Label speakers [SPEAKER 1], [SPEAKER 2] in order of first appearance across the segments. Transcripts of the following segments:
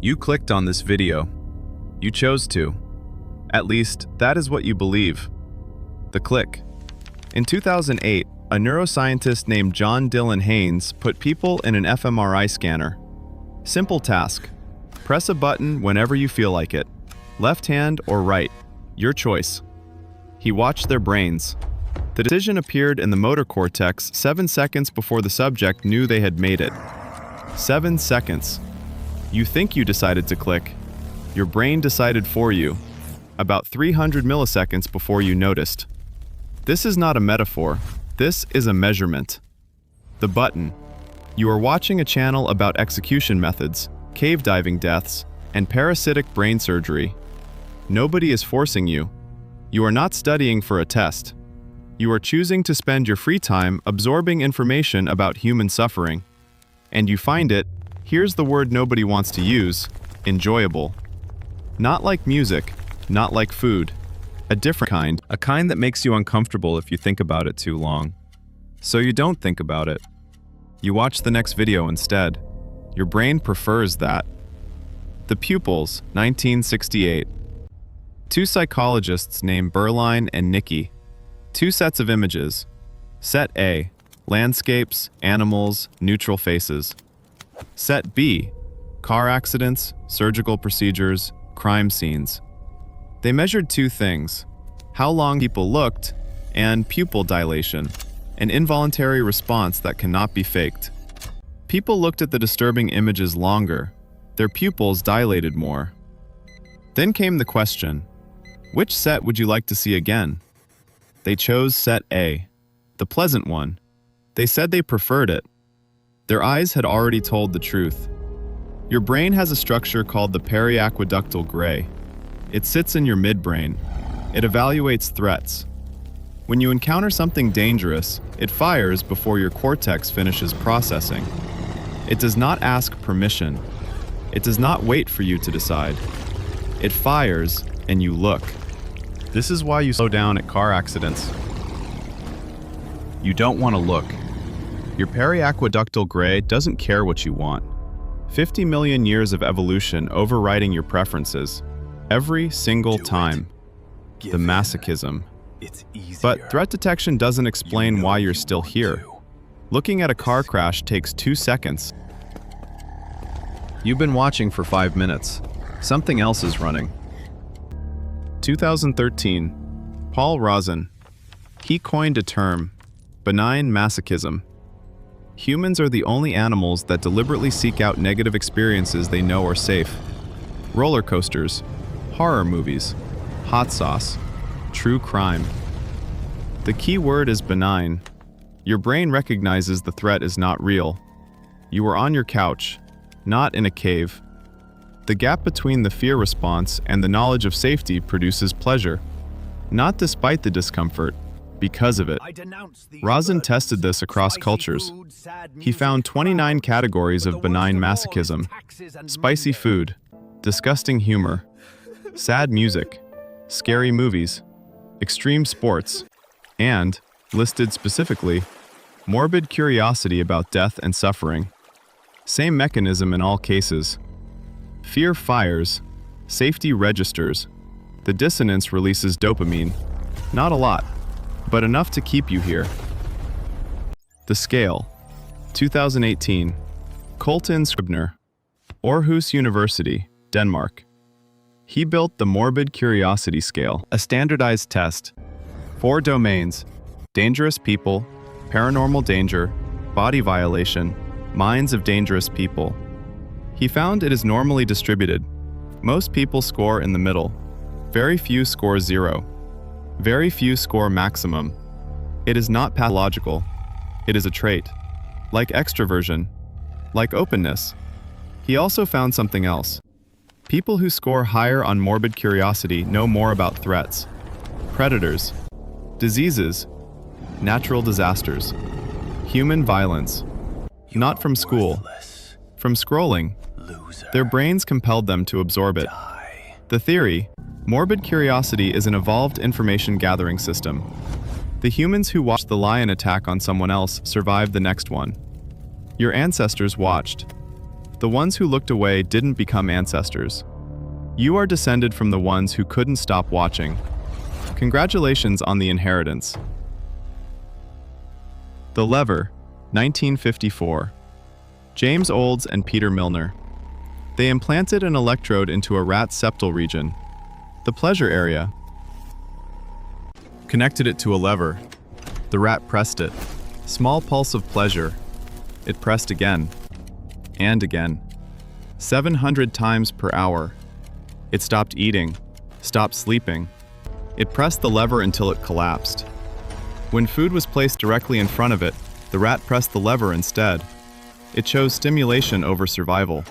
[SPEAKER 1] You clicked on this video. You chose to. At least, that is what you believe. The click. In 2008, a neuroscientist named John Dylan Haynes put people in an fMRI scanner. Simple task. Press a button whenever you feel like it. Left hand or right. Your choice. He watched their brains. The decision appeared in the motor cortex 7 seconds before the subject knew they had made it. 7 seconds. You think you decided to click. Your brain decided for you. About 300 milliseconds before you noticed. This is not a metaphor. This is a measurement. The button. You are watching a channel about execution methods, cave diving deaths, and parasitic brain surgery. Nobody is forcing you. You are not studying for a test. You are choosing to spend your free time absorbing information about human suffering. And you find it, here's the word nobody wants to use, enjoyable. Not like music, not like food. A different kind. A kind that makes you uncomfortable if you think about it too long. So you don't think about it. You watch the next video instead. Your brain prefers that. The Pupils, 1968. Two psychologists named Berline and Nicky. Two sets of images. Set A, landscapes, animals, neutral faces. Set B, car accidents, surgical procedures, crime scenes. They measured two things: how long people looked and pupil dilation, an involuntary response that cannot be faked. People looked at the disturbing images longer. Their pupils dilated more. Then came the question, which set would you like to see again? They chose set A, the pleasant one. They said they preferred it. Their eyes had already told the truth. Your brain has a structure called the periaqueductal gray. It sits in your midbrain. It evaluates threats. When you encounter something dangerous, it fires before your cortex finishes processing. It does not ask permission. It does not wait for you to decide. It fires, and you look. This is why you slow down at car accidents. You don't want to look. Your periaqueductal gray doesn't care what you want. 50 million years of evolution overriding your preferences. Every single time. The masochism. But threat detection doesn't explain why you're still here. Looking at a car crash takes 2 seconds. You've been watching for 5 minutes. Something else is running. 2013. Paul Rozin. He coined a term, benign masochism. Humans are the only animals that deliberately seek out negative experiences they know are safe. Roller coasters, horror movies, hot sauce, true crime. The key word is benign. Your brain recognizes the threat is not real. You are on your couch, not in a cave. The gap between the fear response and the knowledge of safety produces pleasure, not despite the discomfort, because of it. Rozin tested this across cultures. He found 29 categories of benign masochism: spicy food, disgusting humor, sad music, scary movies, extreme sports, and, listed specifically, morbid curiosity about death and suffering. Same mechanism in all cases. Fear fires, safety registers. The dissonance releases dopamine. Not a lot, but enough to keep you here. The Scale, 2018. Colton Scribner, Aarhus University, Denmark. He built the Morbid Curiosity Scale, a standardized test. 4 domains: dangerous people, paranormal danger, body violation, minds of dangerous people. He found it is normally distributed. Most people score in the middle. Very few score 0. Very few score maximum. It is not pathological. It is a trait. Like extroversion. Like openness. He also found something else. People who score higher on morbid curiosity know more about threats, predators, diseases, natural disasters, human violence. Not from school. From scrolling. Their brains compelled them to absorb it. The theory: morbid curiosity is an evolved information gathering system. The humans who watched the lion attack on someone else survived the next one. Your ancestors watched. The ones who looked away didn't become ancestors. You are descended from the ones who couldn't stop watching. Congratulations on the inheritance. The Lever, 1954. James Olds and Peter Milner. They implanted an electrode into a rat's septal region, the pleasure area, connected it to a lever. The rat pressed it. Small pulse of pleasure. It pressed again. And again. 700 times per hour. It stopped eating, stopped sleeping. It pressed the lever until it collapsed. When food was placed directly in front of it, the rat pressed the lever instead. It chose stimulation over survival.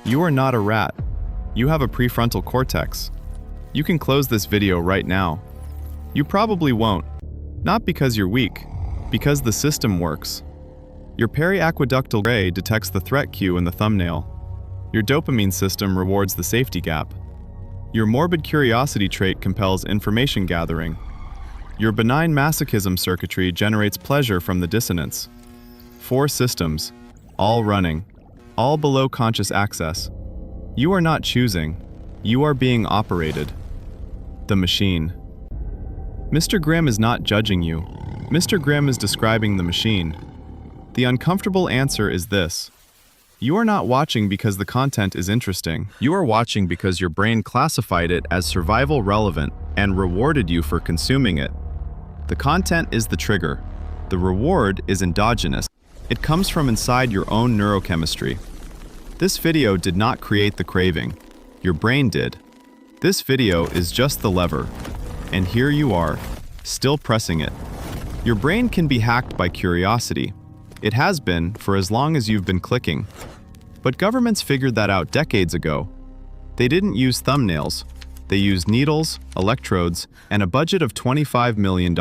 [SPEAKER 1] You are not a rat. You have a prefrontal cortex. You can close this video right now. You probably won't. Not because you're weak, because the system works. Your periaqueductal ray detects the threat cue in the thumbnail. Your dopamine system rewards the safety gap. Your morbid curiosity trait compels information gathering. Your benign masochism circuitry generates pleasure from the dissonance. 4 systems, all running, all below conscious access. You are not choosing. You are being operated. The machine. Mr. Grimm is not judging you. Mr. Grimm is describing the machine. The uncomfortable answer is this. You are not watching because the content is interesting. You are watching because your brain classified it as survival relevant and rewarded you for consuming it. The content is the trigger. The reward is endogenous. It comes from inside your own neurochemistry. This video did not create the craving. Your brain did. This video is just the lever. And here you are, still pressing it. Your brain can be hacked by curiosity. It has been for as long as you've been clicking. But governments figured that out decades ago. They didn't use thumbnails. They used needles, electrodes, and a budget of $25 million.